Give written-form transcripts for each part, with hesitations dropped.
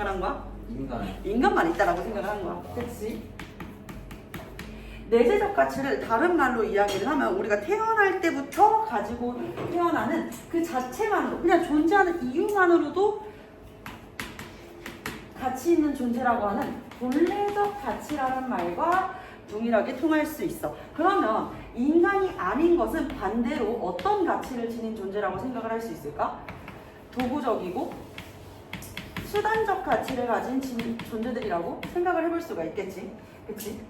생각을 한 거야? 인간. 인간만 있다라고 생각을 한 거야. 그치? 내재적 가치를 다른 말로 이야기를 하면 우리가 태어날 때부터 가지고 태어나는 그 자체만으로 그냥 존재하는 이유만으로도 가치 있는 존재라고 하는 본래적 가치라는 말과 동일하게 통할 수 있어. 그러면 인간이 아닌 것은 반대로 어떤 가치를 지닌 존재라고 생각을 할 수 있을까? 도구적이고 수단적 가치를 가진 존재들이라고 생각을 해볼 수가 있겠지. 그치?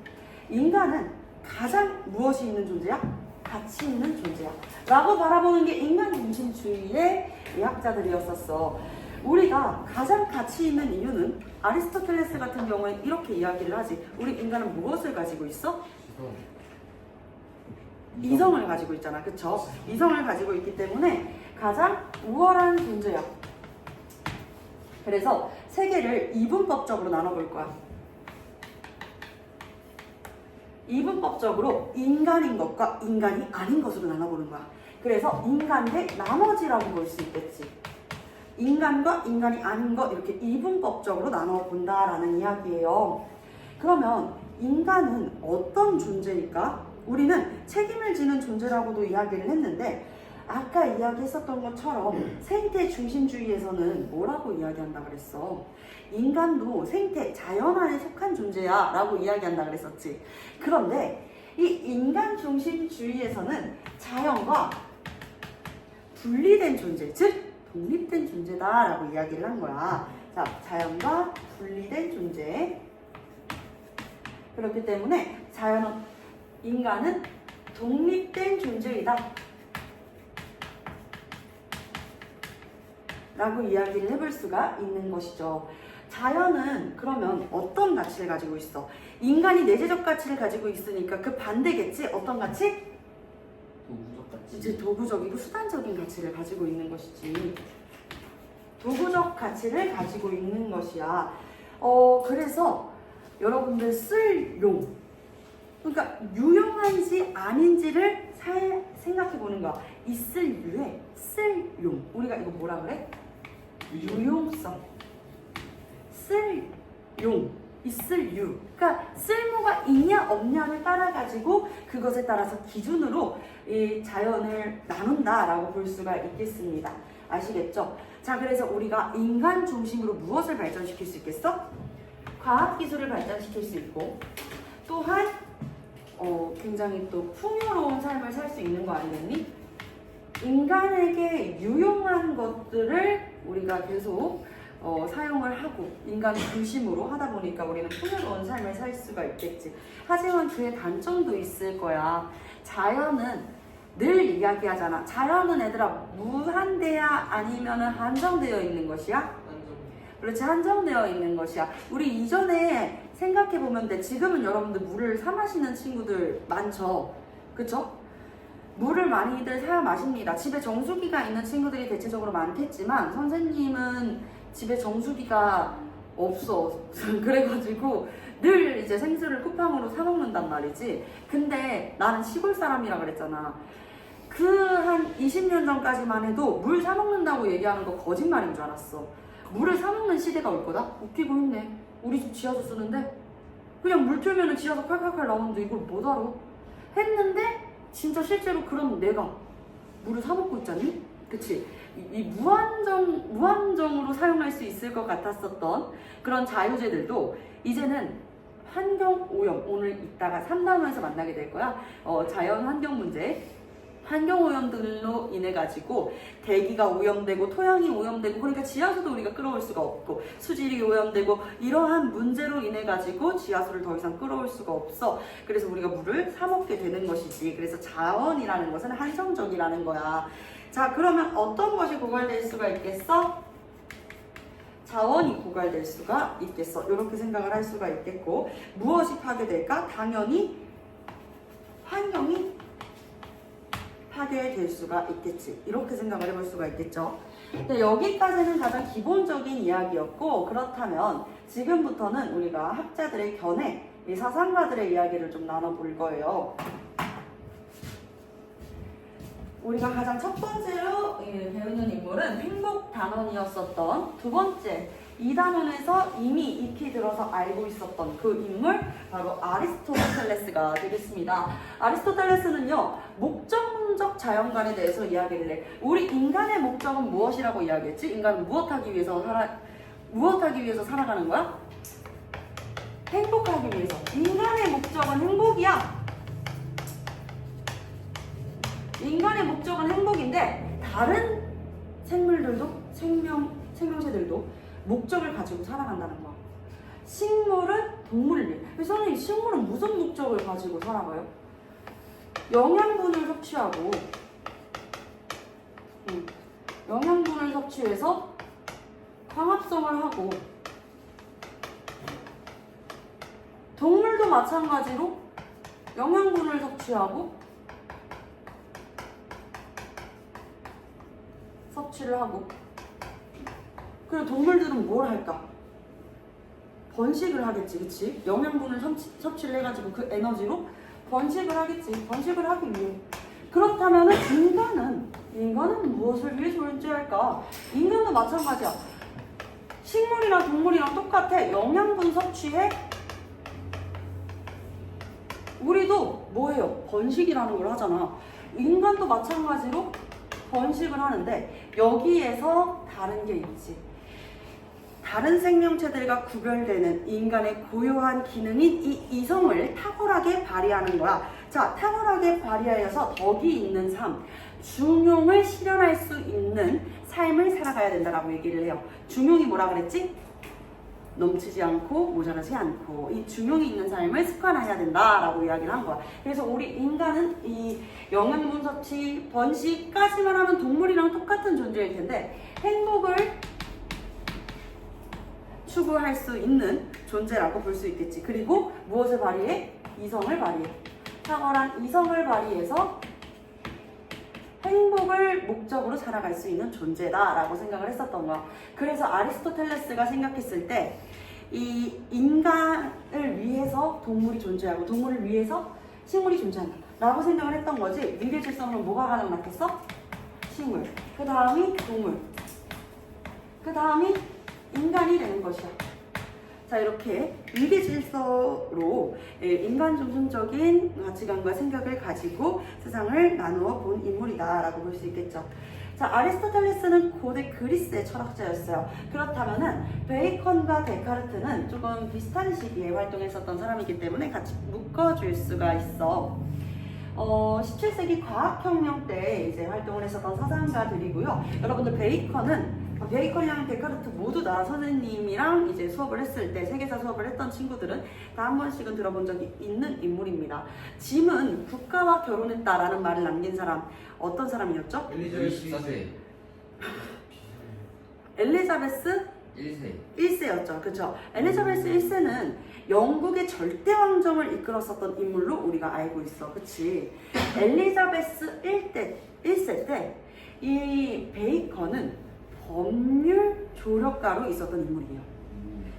인간은 가장 무엇이 있는 존재야? 가치 있는 존재야. 라고 바라보는 게 인간 중심주의의 의학자들이었었어. 우리가 가장 가치 있는 이유는 아리스토텔레스 같은 경우에 이렇게 이야기를 하지. 우리 인간은 무엇을 가지고 있어? 이성을 가지고 있잖아. 그쵸? 이성을 가지고 있기 때문에 가장 우월한 존재야. 그래서 세계를 이분법적으로 나눠볼 거야. 이분법적으로 인간인 것과 인간이 아닌 것으로 나눠보는 거야. 그래서 인간 대 나머지라고 볼 수 있겠지. 인간과 인간이 아닌 것 이렇게 이분법적으로 나눠본다라는 이야기예요. 그러면 인간은 어떤 존재일까? 우리는 책임을 지는 존재라고도 이야기를 했는데 아까 이야기했었던 것처럼 생태 중심주의에서는 뭐라고 이야기한다 그랬어? 인간도 생태, 자연 안에 속한 존재야 라고 이야기한다 그랬었지. 그런데 이 인간 중심주의에서는 자연과 분리된 존재, 즉 독립된 존재다 라고 이야기를 한 거야. 자, 자연과 분리된 존재. 그렇기 때문에 인간은 독립된 존재이다 라고 이야기를 해볼 수가 있는 것이죠. 자연은 그러면 어떤 가치를 가지고 있어? 인간이 내재적 가치를 가지고 있으니까 그 반대겠지? 어떤 가치? 도구적 가치. 이제 도구적이고 수단적인 가치를 가지고 있는 것이지. 도구적 가치를 가지고 있는 것이야. 그래서 여러분들 쓸 용, 그러니까 유용한지 아닌지를 생각해 보는 거야. 있을 유에 쓸 용. 우리가 이거 뭐라 그래? 유용성. 쓸 용. 있을 유. 그러니까 쓸모가 있냐 없냐를 따라 가지고 그것에 따라서 기준으로 이 자연을 나눈다라고 볼 수가 있겠습니다. 아시겠죠? 자, 그래서 우리가 인간 중심으로 무엇을 발전시킬 수 있겠어? 과학기술을 발전시킬 수 있고 또한 굉장히 또 풍요로운 삶을 살 수 있는 거 아니겠니? 인간에게 유용한 것들을 우리가 계속 사용을 하고 인간 중심으로 하다 보니까 우리는 풍요로운 삶을 살 수가 있겠지. 하지만 그의 단점도 있을 거야. 자연은 늘 이야기하잖아. 자연은 얘들아 무한대야 아니면 한정되어 있는 것이야? 그렇지, 한정되어 있는 것이야. 우리 이전에 생각해보면 돼. 지금은 여러분들 물을 사 마시는 친구들 많죠? 그쵸? 물을 많이들 사 마십니다. 집에 정수기가 있는 친구들이 대체적으로 많겠지만 선생님은 집에 정수기가 없어. 그래가지고 늘 이제 생수를 쿠팡으로 사 먹는단 말이지. 근데 나는 시골 사람이라 그랬잖아. 그 한 20년 전까지만 해도 물 사 먹는다고 얘기하는 거 거짓말인 줄 알았어. 물을 사 먹는 시대가 올 거다? 웃기고 있네. 우리 집 지하수 쓰는데 그냥 물 틀면은 지하수 칼칼칼 나오는데 이걸 못 알아? 했는데 진짜 실제로 그런 내가 물을 사 먹고 있잖니? 그치? 이 무한정으로 사용할 수 있을 것 같았었던 그런 자유재들도 이제는 환경오염, 오늘 이따가 3단원에서 만나게 될 거야. 자연 환경 문제, 환경오염들로 인해 가지고 대기가 오염되고 토양이 오염되고 그러니까 지하수도 우리가 끌어올 수가 없고 수질이 오염되고 이러한 문제로 인해 가지고 지하수를 더 이상 끌어올 수가 없어. 그래서 우리가 물을 사 먹게 되는 것이지. 그래서 자원이라는 것은 한정적이라는 거야. 자, 그러면 어떤 것이 고갈될 수가 있겠어? 자원이 고갈될 수가 있겠어. 이렇게 생각을 할 수가 있겠고, 무엇이 파괴될까? 당연히 환경이 파괴될 수가 있겠지. 이렇게 생각을 해볼 수가 있겠죠. 네, 여기까지는 가장 기본적인 이야기였고, 그렇다면 지금부터는 우리가 학자들의 견해, 이 사상가들의 이야기를 좀 나눠볼 거예요. 우리가 가장 첫 번째로 배우는 인물은 행복단원이었었던 두 번째 이 단원에서 이미 익히 들어서 알고 있었던 그 인물 바로 아리스토텔레스가 되겠습니다. 아리스토텔레스는요, 목적론적 자연관에 대해서 이야기를 해. 우리 인간의 목적은 무엇이라고 이야기했지? 인간은 무엇하기 위해서 살아가는 거야? 행복하기 위해서. 인간의 목적은 행복이야. 인간의 목적은 행복인데 다른 생물들도 생명체들도 목적을 가지고 살아간다는 거야. 식물은 동물을 위해. 그래서 선생님, 식물은 무슨 목적을 가지고 살아가요? 영양분을 섭취해서 광합성을 하고, 동물도 마찬가지로 영양분을 섭취를 하고, 그리고 동물들은 뭘 할까? 번식을 하겠지, 그치? 영양분을 섭취를 해가지고 그 에너지로 번식을 하겠지. 번식을 하기 위해. 그렇다면 인간은 무엇을 위해 존재할까? 인간도 마찬가지야. 식물이나 동물이랑 똑같아. 영양분 섭취해. 우리도 뭐예요? 번식이라는 걸 하잖아. 인간도 마찬가지로 번식을 하는데 여기에서 다른 게 있지. 다른 생명체들과 구별되는 인간의 고유한 기능인 이 이성을 탁월하게 발휘하는 거야. 자, 탁월하게 발휘하여서 덕이 있는 삶, 중용을 실현할 수 있는 삶을 살아가야 된다라고 얘기를 해요. 중용이 뭐라 그랬지? 넘치지 않고 모자라지 않고 이 중용이 있는 삶을 습관해야 된다라고 이야기를 한 거야. 그래서 우리 인간은 이 영양분 섭취, 번식까지만 하면 동물이랑 똑같은 존재일 텐데 행복을 추구할 수 있는 존재라고 볼 수 있겠지. 그리고 무엇을 발휘해? 이성을 발휘해. 탁월한 이성을 발휘해서 행복을 목적으로 살아갈 수 있는 존재다라고 생각을 했었던 거야. 그래서 아리스토텔레스가 생각했을 때 이 인간을 위해서 동물이 존재하고 동물을 위해서 식물이 존재한다 라고 생각을 했던 거지. 미래 질서는 뭐가 가장 낫겠어? 식물. 그 다음이 동물. 그 다음이 인간이 되는 것이야. 자, 이렇게 위계 질서로 인간 중심적인 가치관과 생각을 가지고 세상을 나누어 본 인물이다라고 볼 수 있겠죠. 자, 아리스토텔레스는 고대 그리스의 철학자였어요. 그렇다면은 베이컨과 데카르트는 조금 비슷한 시기에 활동했었던 사람이기 때문에 같이 묶어줄 수가 있어. 17세기 과학혁명 때 이제 활동을 했었던 사상가들이고요. 여러분들 베이컨이랑 데카르트 모두 다 선생님이랑 이제 수업을 했을 때 세계사 수업을 했던 친구들은 다 한 번씩은 들어본 적이 있는 인물입니다. 짐은 국가와 결혼했다라는 말을 남긴 사람 어떤 사람이었죠? 엘리자베스 4세. 엘리자베스 1세. 1세였죠. 그렇죠? 엘리자베스 1세는 영국의 절대 왕정을 이끌었었던 인물로 우리가 알고 있어. 그치? 엘리자베스 1세 때 이 베이컨은 법률 조력가로 있었던 인물이에요.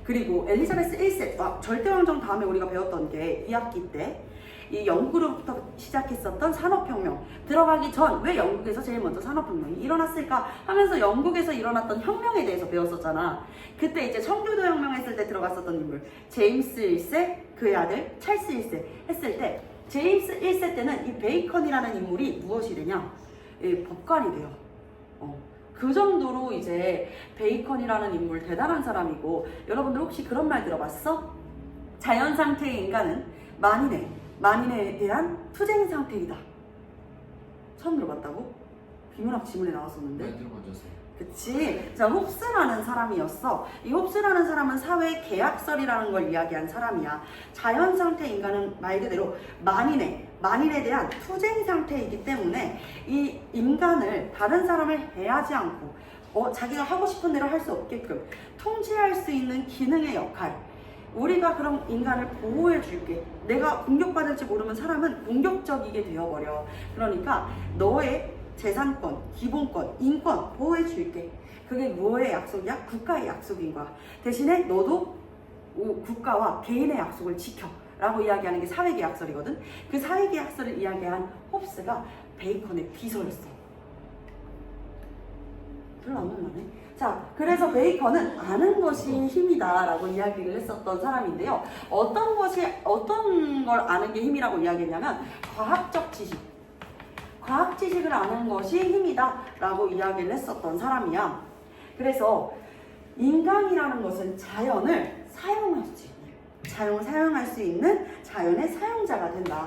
그리고 엘리자베스 1세, 절대 왕정 다음에 우리가 배웠던 게 2학기 때 이 영국으로부터 시작했었던 산업혁명 들어가기 전 왜 영국에서 제일 먼저 산업혁명이 일어났을까 하면서 영국에서 일어났던 혁명에 대해서 배웠었잖아. 그때 이제 청교도 혁명했을 때 들어갔었던 인물 제임스 1세, 그의 아들 찰스 1세 했을 때 제임스 1세 때는 이 베이컨이라는 인물이 무엇이 되냐? 법관이 돼요. 그 정도로 이제 베이컨이라는 인물 대단한 사람이고, 여러분들 혹시 그런 말 들어봤어? 자연 상태의 인간은 만인에 대한 투쟁 상태이다. 처음 들어봤다고? 비문학 지문에 나왔었는데. 많이 들어봤죠. 그치? 자, 홉스라는 사람이었어. 이 홉스라는 사람은 사회 계약설이라는 걸 이야기한 사람이야. 자연 상태 인간은 말 그대로 만인에 대한 투쟁 상태이기 때문에 이 인간을 다른 사람을 해하지 않고 자기가 하고 싶은 대로 할 수 없게끔 통제할 수 있는 기능의 역할. 우리가 그럼 인간을 보호해 줄게. 내가 공격받을지 모르면 사람은 공격적이게 되어버려. 그러니까 너의 재산권, 기본권, 인권 보호해 줄게. 그게 뭐의 약속이야? 국가의 약속인 거야. 대신에 너도 국가와 개인의 약속을 지켜 라고 이야기하는 게 사회계약설이거든. 그 사회계약설을 이야기한 홉스가 베이컨의 비서였어. 별로 안 놀라네. 자, 그래서 베이컨은 아는 것이 힘이다라고 이야기를 했었던 사람인데요. 어떤 걸 아는 게 힘이라고 이야기했냐면 과학적 지식. 과학 지식을 아는 것이 힘이다라고 이야기를 했었던 사람이야. 그래서 인간이라는 것은 자연을 사용할 수 있는 자연의 사용자가 된다.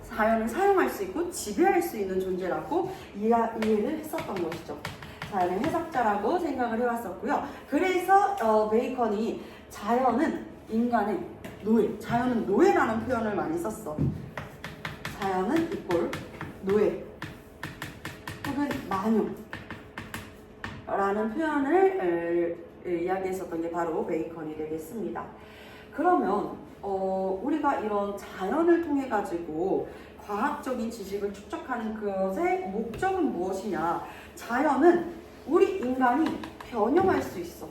자연을 사용할 수 있고 지배할 수 있는 존재라고 이해를 했었던 것이죠. 자연의 해석자라고 생각을 해왔었고요. 그래서 베이컨이 자연은 인간의 노예, 자연은 노예라는 표현을 많이 썼어. 자연은 이꼴 노예 혹은 마녀라는 표현을 이야기했었던 게 바로 베이컨이 되겠습니다. 그러면 우리가 이런 자연을 통해 가지고 과학적인 지식을 축적하는 그것의 목적은 무엇이냐? 자연은 우리 인간이 변형할 수 있어.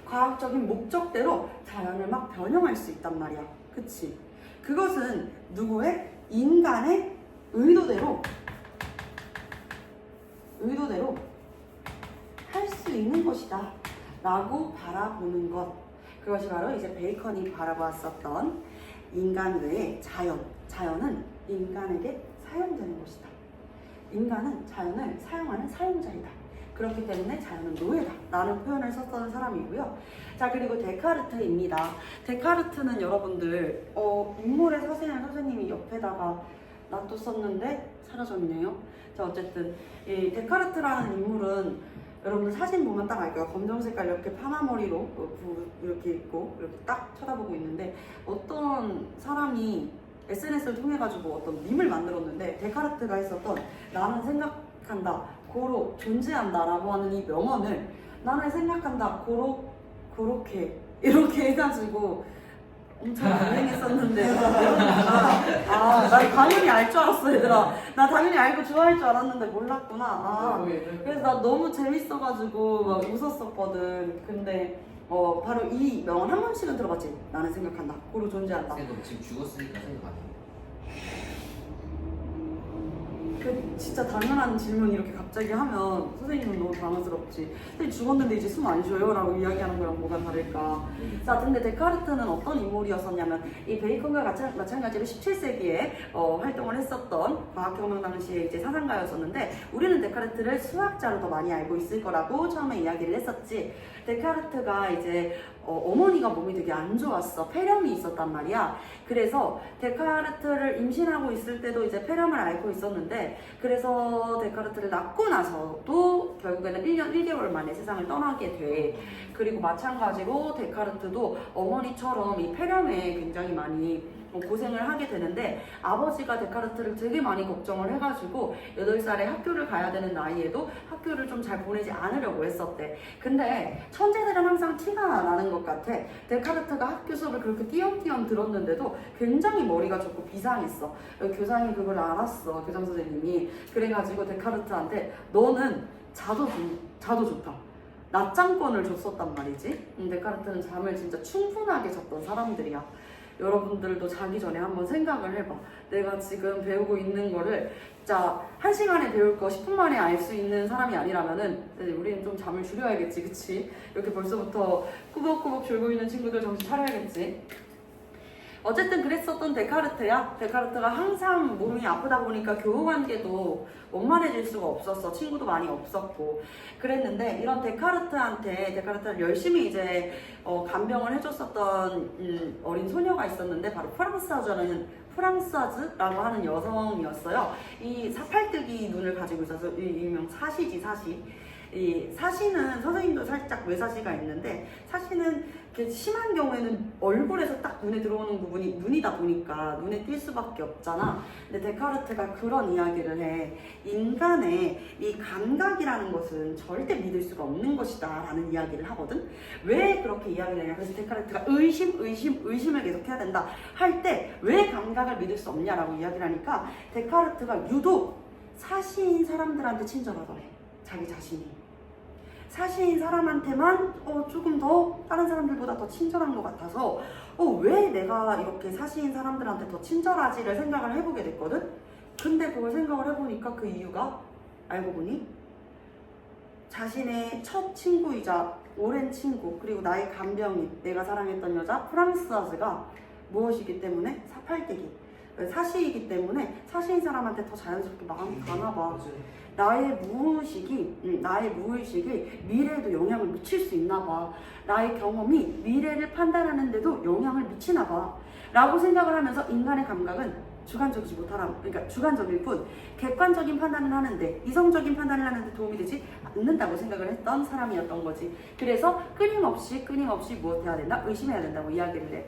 과학적인 목적대로 자연을 막 변형할 수 있단 말이야. 그치? 그것은 누구의? 인간의 의도대로 할 수 있는 것이다 라고 바라보는 것. 그것이 바로 이제 베이컨이 바라보았었던 인간 외의 자연은 인간에게 사용되는 것이다. 인간은 자연을 사용하는 사용자이다. 그렇기 때문에 자연은 노예다 라는 표현을 썼던 사람이고요. 자, 그리고 데카르트입니다. 데카르트는 여러분들 인물의 선생님이 옆에다가 놔뒀었는데 사라졌네요. 자, 어쨌든 이 데카르트라는 인물은 여러분들 사진 보면 딱 알 거예요. 검정 색깔 이렇게 파마머리로 이렇게 있고 이렇게 딱 쳐다보고 있는데, 어떤 사람이 SNS를 통해 가지고 어떤 밈을 만들었는데 데카르트가 했었던 나는 생각한다 고로 존재한다 라고 하는 이 명언을 나는 생각한다 고로 그렇게 이렇게 해가지고 엄청 유행했었는데 나 당연히 알 줄 알았어. 얘들아, 나 당연히 알고 좋아할 줄 알았는데 몰랐구나. 그래서 나 너무 재밌어가지고 막 웃었었거든. 근데 바로 이 명언 한 번씩은 들어봤지? 나는 생각한다 고로 존재한다. 너 지금 죽었으니까 생각 안 해. 그 진짜 당연한 질문 이렇게 갑자기 하면 선생님은 너무 당황스럽지. 선생님 죽었는데 이제 숨 안 쉬어요? 라고 이야기하는 거랑 뭐가 다를까. 자, 근데 데카르트는 어떤 인물이었었냐면 이 베이컨과 마찬가지로 17세기에 활동을 했었던 과학혁명 당시에 이제 사상가였었는데, 우리는 데카르트를 수학자로 더 많이 알고 있을 거라고 처음에 이야기를 했었지. 데카르트가 이제 어머니가 몸이 되게 안 좋았어. 폐렴이 있었단 말이야. 그래서 데카르트를 임신하고 있을 때도 이제 폐렴을 앓고 있었는데, 그래서 데카르트를 낳고 나서도 결국에는 1년 1개월 만에 세상을 떠나게 돼. 그리고 마찬가지로 데카르트도 어머니처럼 이 폐렴에 굉장히 많이 고생을 하게 되는데, 아버지가 데카르트를 되게 많이 걱정을 해가지고 8살에 학교를 가야 되는 나이에도 학교를 좀 잘 보내지 않으려고 했었대. 근데 천재들은 항상 티가 나는 것 같아. 데카르트가 학교 수업을 그렇게 띄엄띄엄 들었는데도 굉장히 머리가 좋고 비상했어. 교장이 그걸 알았어, 교장 선생님이. 그래가지고 데카르트한테 너는 자도 좋다, 낮잠권을 줬었단 말이지. 데카르트는 잠을 진짜 충분하게 잤던 사람들이야. 여러분들도 자기 전에 한번 생각을 해봐. 내가 지금 배우고 있는 거를 진짜 1시간에 배울 거 10분 만에 알 수 있는 사람이 아니라면은 우리는 좀 잠을 줄여야겠지, 그치? 이렇게 벌써부터 꾸벅꾸벅 졸고 있는 친구들 정신 차려야겠지. 어쨌든 그랬었던 데카르트야. 데카르트가 항상 몸이 아프다 보니까 교우관계도 원만해질 수가 없었어. 친구도 많이 없었고 그랬는데, 이런 데카르트를 열심히 이제 간병을 해줬었던 어린 소녀가 있었는데, 바로 프랑스아즈라고 하는 여성이었어요. 이 사팔뜨기 눈을 가지고 있어서 일명 사시지, 사시. 이 사시는 선생님도 살짝 외사시가 있는데, 사시는 이렇게 심한 경우에는 얼굴에서 딱 눈에 들어오는 부분이 눈이다 보니까 눈에 띌 수밖에 없잖아. 근데 데카르트가 그런 이야기를 해. 인간의 이 감각이라는 것은 절대 믿을 수가 없는 것이다 라는 이야기를 하거든. 왜 그렇게 이야기를 하냐. 그래서 데카르트가 의심을 계속 해야 된다 할 때 왜 감각을 믿을 수 없냐라고 이야기를 하니까, 데카르트가 유독 사시인 사람들한테 친절하더래. 자기 자신이 사시인 사람한테만 조금 더 다른 사람들보다 더 친절한 것 같아서 왜 내가 이렇게 사시인 사람들한테 더 친절하지를 생각을 해보게 됐거든. 근데 그걸 생각을 해보니까 그 이유가 알고 보니 자신의 첫 친구이자 오랜 친구 그리고 나의 간병인 내가 사랑했던 여자 프랑스아즈가 무엇이기 때문에 사팔대기 사시이기 때문에 사시인 사람한테 더 자연스럽게 마음이 가나 봐. 나의 무의식이 미래에도 영향을 미칠 수 있나 봐. 나의 경험이 미래를 판단하는데도 영향을 미치나 봐. 라고 생각을 하면서 인간의 감각은 주관적이지 못하라. 그러니까 주관적일 뿐 객관적인 판단을 하는데 이성적인 판단을 하는데 도움이 되지 않는다고 생각을 했던 사람이었던 거지. 그래서 끊임없이 무엇 해야 된다? 의심해야 된다고 이야기를 해.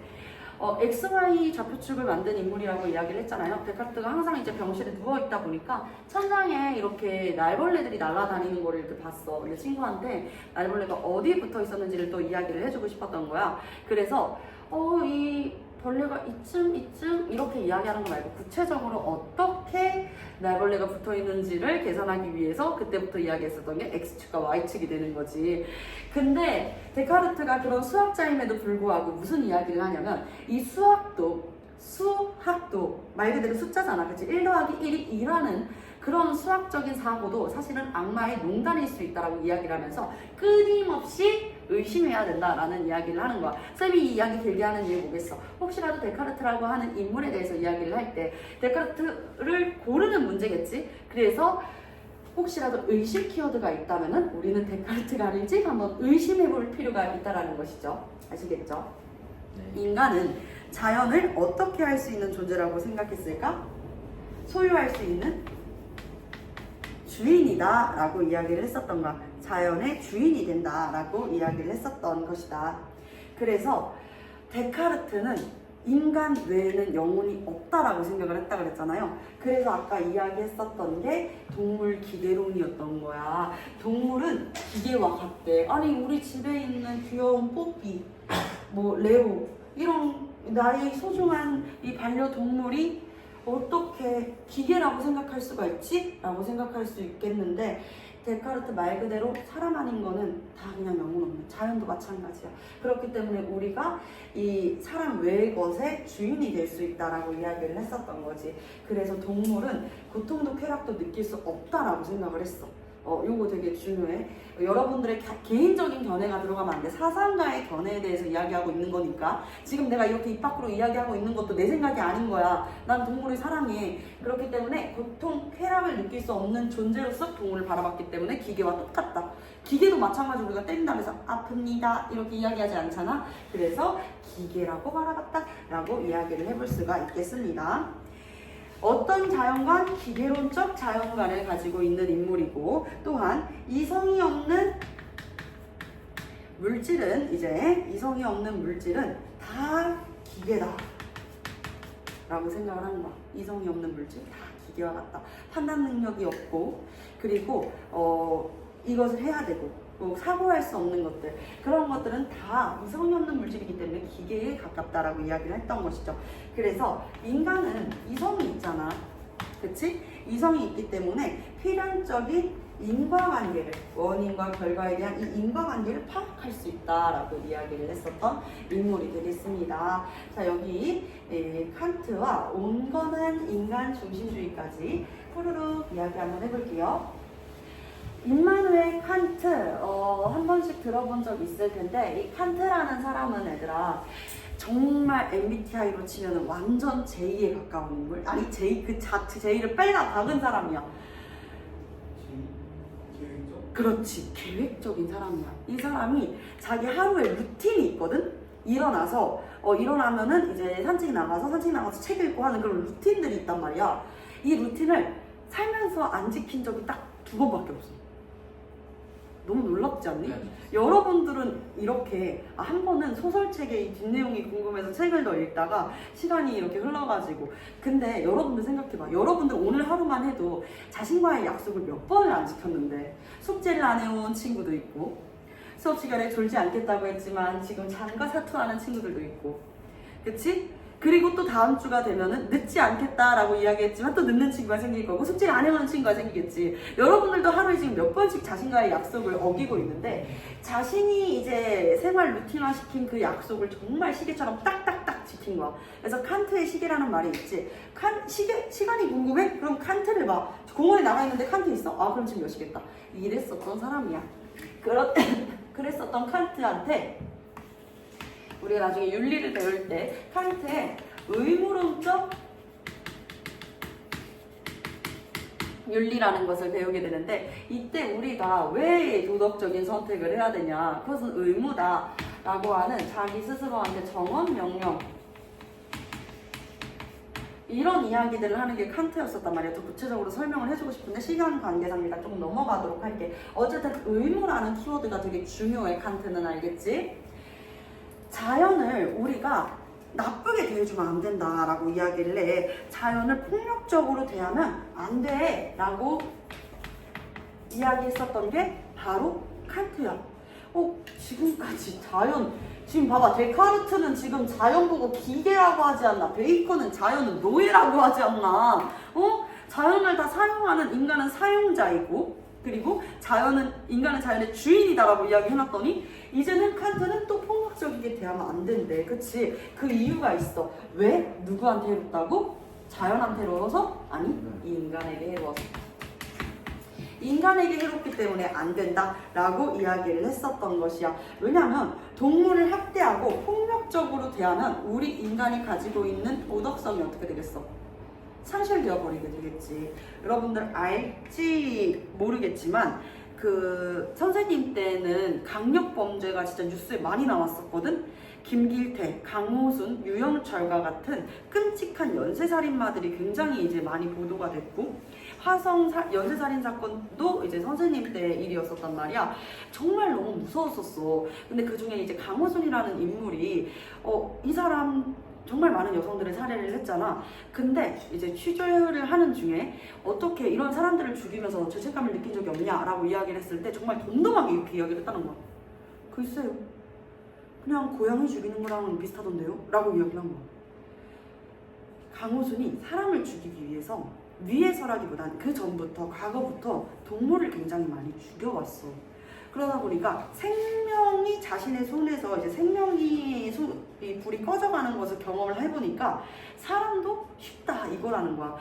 XY 좌표축을 만든 인물이라고 이야기를 했잖아요. 데카르트가 항상 이제 병실에 누워있다 보니까 천장에 이렇게 날벌레들이 날아다니는 거를 이렇게 봤어. 근데 친구한테 날벌레가 어디에 붙어 있었는지를 또 이야기를 해주고 싶었던 거야. 그래서 이 벌레가 이쯤 이렇게 이야기하는 거 말고 구체적으로 어떻게 날벌레가 붙어 있는지를 계산하기 위해서 그때부터 이야기했었던 게 X축과 Y축이 되는 거지. 근데 데카르트가 그런 수학자임에도 불구하고 무슨 이야기를 하냐면 이 수학도 말 그대로 숫자잖아. 그치? 1 더하기 1이 2라는 그런 수학적인 사고도 사실은 악마의 농단일 수 있다라고 이야기를 하면서 끊임없이 의심해야 된다라는 이야기를 하는 거야. 쌤이 이 이야기 길게 하는 이유 뭐겠어? 혹시라도 데카르트라고 하는 인물에 대해서 이야기를 할 때 데카르트를 고르는 문제겠지? 그래서 혹시라도 의심 키워드가 있다면 우리는 데카르트가 아닐지 한번 의심해 볼 필요가 있다라는 것이죠. 아시겠죠? 네. 인간은 자연을 어떻게 할 수 있는 존재라고 생각했을까? 소유할 수 있는 주인이다 라고 이야기를 했었던 거야. 자연의 주인이 된다 라고 이야기를 했었던 것이다. 그래서 데카르트는 인간 외에는 영혼이 없다라고 생각을 했다 그랬잖아요. 그래서 아까 이야기했었던 게 동물 기계론이었던 거야. 동물은 기계와 같대. 아니 우리 집에 있는 귀여운 뽀삐, 레오 이런 나의 소중한 이 반려동물이 어떻게 기계라고 생각할 수가 있지? 라고 생각할 수 있겠는데 데카르트 말 그대로 사람 아닌 거는 다 그냥 영혼 없는 자연도 마찬가지야. 그렇기 때문에 우리가 이 사람 외의 것의 주인이 될 수 있다라고 이야기를 했었던 거지. 그래서 동물은 고통도 쾌락도 느낄 수 없다라고 생각을 했어. 요거 되게 중요해. 여러분들의 개인적인 견해가 들어가면 안 돼. 사상가의 견해에 대해서 이야기하고 있는 거니까. 지금 내가 이렇게 입 밖으로 이야기하고 있는 것도 내 생각이 아닌 거야. 난 동물을 사랑해. 그렇기 때문에 고통, 쾌락을 느낄 수 없는 존재로서 동물을 바라봤기 때문에 기계와 똑같다. 기계도 마찬가지로 우리가 때린다면서 아픕니다 이렇게 이야기하지 않잖아. 그래서 기계라고 바라봤다 라고 이야기를 해볼 수가 있겠습니다. 어떤 자연관? 기계론적 자연관을 가지고 있는 인물이고, 또한 이성이 없는 물질은 다 기계다 라고 생각을 하는 거야. 이성이 없는 물질 다 기계와 같다. 판단 능력이 없고, 그리고 이것을 해야 되고 사고할 수 없는 것들, 그런 것들은 다 이성이 없는 물질이기 때문에 기계에 가깝다라고 이야기를 했던 것이죠. 그래서 인간은 이성이 있잖아. 그치? 이성이 있기 때문에 필연적인 인과관계를, 원인과 결과에 대한 이 인과관계를 파악할 수 있다라고 이야기를 했었던 인물이 되겠습니다. 자, 여기 칸트와 온건한 인간 중심주의까지 후루룩 이야기 한번 해볼게요. 임마누엘 칸트, 한 번씩 들어본 적 있을 텐데, 이 칸트라는 사람은 얘들아, 정말 MBTI로 치면 완전 J에 가까운 인물? 아니, J, 그 자체 J를 빼다 박은 사람이야. 계획적? 그렇지, 계획적인 사람이야. 이 사람이 자기 하루에 루틴이 있거든? 일어나면은 이제 산책 나가서 책 읽고 하는 그런 루틴들이 있단 말이야. 이 루틴을 살면서 안 지킨 적이 딱 2번밖에 없어. 너무 놀랍지 않니? 네. 여러분들은 이렇게 한 번은 소설책의 이 뒷내용이 궁금해서 책을 더 읽다가 시간이 이렇게 흘러가지고, 근데 여러분들 생각해봐. 여러분들 오늘 하루만 해도 자신과의 약속을 몇 번을 안 지켰는데, 숙제를 안 해온 친구도 있고, 수업 시간에 졸지 않겠다고 했지만 지금 잠가 사투하는 친구들도 있고, 그치? 그리고 또 다음 주가 되면은 늦지 않겠다라고 이야기했지만 또 늦는 친구가 생길 거고, 숙제를 안 해오는 친구가 생기겠지. 여러분들도 하루에 지금 몇 번씩 자신과의 약속을 어기고 있는데, 자신이 이제 생활 루틴화 시킨 그 약속을 정말 시계처럼 딱딱딱 딱 지킨 거야. 그래서 칸트의 시계라는 말이 있지. 시간이 궁금해? 그럼 칸트를 봐. 공원에 나가 있는데 칸트 있어? 아, 그럼 지금 몇 시겠다. 이랬었던 사람이야. 그랬었던 칸트한테 우리가 나중에 윤리를 배울 때 칸트의 의무론적 윤리라는 것을 배우게 되는데, 이때 우리가 왜 도덕적인 선택을 해야 되냐, 그것은 의무다 라고 하는 자기 스스로한테 정언 명령, 이런 이야기들을 하는 게 칸트였었단 말이에요. 더 구체적으로 설명을 해주고 싶은데 시간 관계상 일단 좀 넘어가도록 할게. 어쨌든 의무라는 키워드가 되게 중요해. 칸트는 알겠지? 자연을 우리가 나쁘게 대해주면 안 된다라고 이야기를 해. 자연을 폭력적으로 대하면 안 돼 라고 이야기했었던 게 바로 칸트야. 지금까지 자연, 지금 봐봐, 데카르트는 지금 자연 보고 기계라고 하지 않나? 베이컨은 자연은 노예라고 하지 않나? 자연을 다 사용하는 인간은 사용자이고, 그리고 인간은 자연의 주인이다라고 이야기해놨더니 이제는 칸트는 또 폭력적이게 대하면 안 된대. 그치? 그 이유가 있어. 왜? 누구한테 해롭다고? 자연한테 해로워서? 아니, 인간에게 해로워서. 인간에게 해롭기 때문에 안 된다라고 이야기를 했었던 것이야. 왜냐하면 동물을 학대하고 폭력적으로 대하면 우리 인간이 가지고 있는 도덕성이 어떻게 되겠어? 상실되어 버리게 되겠지. 여러분들 알지 모르겠지만 그 선생님 때는 강력범죄가 진짜 뉴스에 많이 나왔었거든. 김길태, 강호순, 유영철과 같은 끔찍한 연쇄살인마들이 굉장히 이제 많이 보도가 됐고, 화성 연쇄살인 사건도 이제 선생님 때 일이었었단 말이야. 정말 너무 무서웠었어. 근데 그 중에 이제 강호순이라는 인물이 이 사람 정말 많은 여성들의 살해를 했잖아. 근데 이제 취재를 하는 중에 어떻게 이런 사람들을 죽이면서 죄책감을 느낀 적이 없냐라고 이야기를 했을 때 정말 덤덤하게 이렇게 이야기를 했다는 거야. 글쎄요, 그냥 고양이 죽이는 거랑은 비슷하던데요? 라고 이야기를 한 거야. 강호순이 사람을 죽이기 위해서라기보단 그 전부터, 과거부터 동물을 굉장히 많이 죽여왔어. 그러다 보니까 생명이 자신의 손에서 이제 이 불이 꺼져가는 것을 경험을 해보니까 사람도 쉽다 이거라는 거야.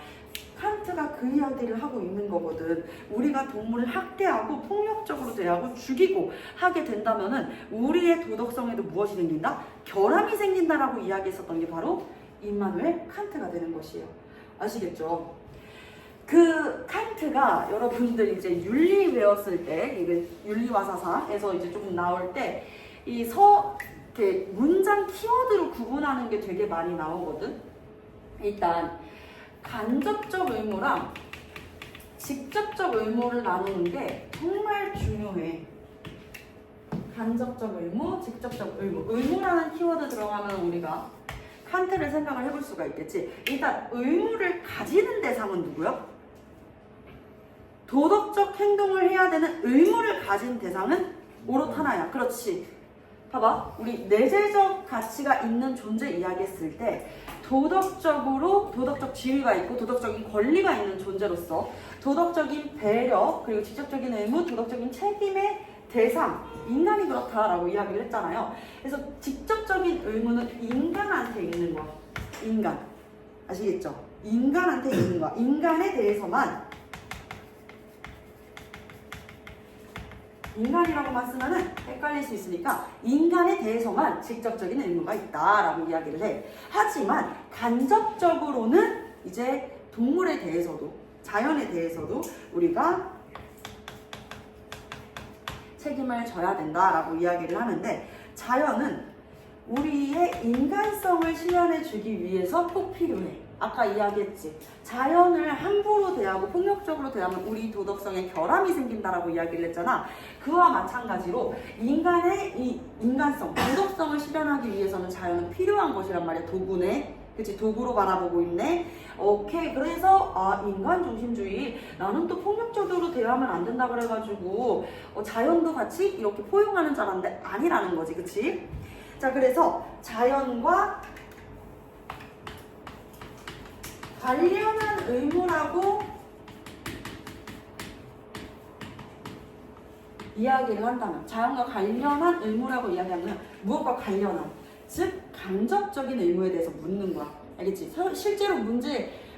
칸트가 그 이야기를 하고 있는 거거든. 우리가 동물을 학대하고 폭력적으로 대하고 죽이고 하게 된다면은 우리의 도덕성에도 무엇이 생긴다? 결함이 생긴다라고 이야기했었던 게 바로 임마누엘 칸트가 되는 것이에요. 아시겠죠? 그 칸트가 여러분들 이제 윤리 배웠을 때, 이게 윤리와 사상에서 이제 조금 나올 때 이렇게 문장 키워드로 구분하는 게 되게 많이 나오거든. 일단 간접적 의무랑 직접적 의무를 나누는 게 정말 중요해. 간접적 의무, 직접적 의무. 의무라는 키워드 들어가면 우리가 칸트를 생각을 해볼 수가 있겠지. 일단 의무를 가지는 대상은 누구야? 도덕적 행동을 해야 되는 의무를 가진 대상은 오롯 하나야. 그렇지. 봐봐. 우리 내재적 가치가 있는 존재 이야기했을 때 도덕적 지위가 있고 도덕적인 권리가 있는 존재로서 도덕적인 배려, 그리고 직접적인 의무, 도덕적인 책임의 대상, 인간이 그렇다라고 이야기를 했잖아요. 그래서 직접적인 의무는 인간한테 있는 거야. 인간. 아시겠죠? 인간한테 있는 거야. 인간에 대해서만, 인간이라고만 쓰면은 헷갈릴 수 있으니까 인간에 대해서만 직접적인 의무가 있다라고 이야기를 해. 하지만 간접적으로는 이제 동물에 대해서도, 자연에 대해서도 우리가 책임을 져야 된다라고 이야기를 하는데, 자연은 우리의 인간성을 실현해 주기 위해서 꼭 필요해. 아까 이야기했지. 자연을 함부로 대하고 폭력적으로 대하면 우리 도덕성에 결함이 생긴다라고 이야기를 했잖아. 그와 마찬가지로 인간의 이 인간성, 도덕성을 실현하기 위해서는 자연은 필요한 것이란 말이야. 도구네. 그치? 도구로 바라보고 있네. 오케이. 그래서 인간 중심주의, 나는 또 폭력적으로 대하면 안 된다 그래가지고 자연도 같이 이렇게 포용하는 줄 알았는데 아니라는 거지. 그치? 자, 그래서 자연과 관련한 의무라고 이야기를 한다면, 자연과 관련한 의무라고 이야기하면 무엇과 관련한, 즉 간접적인 의무에 대해서 묻는 거야. 알겠지? 실제로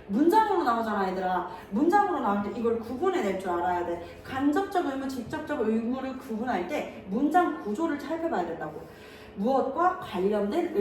문장으로 나오잖아, 얘들아. 문장으로 나올 때 이걸 구분해낼 줄 알아야 돼. 간접적 의무, 직접적 의무를 구분할 때 문장 구조를 살펴봐야 된다고. 무엇과 관련된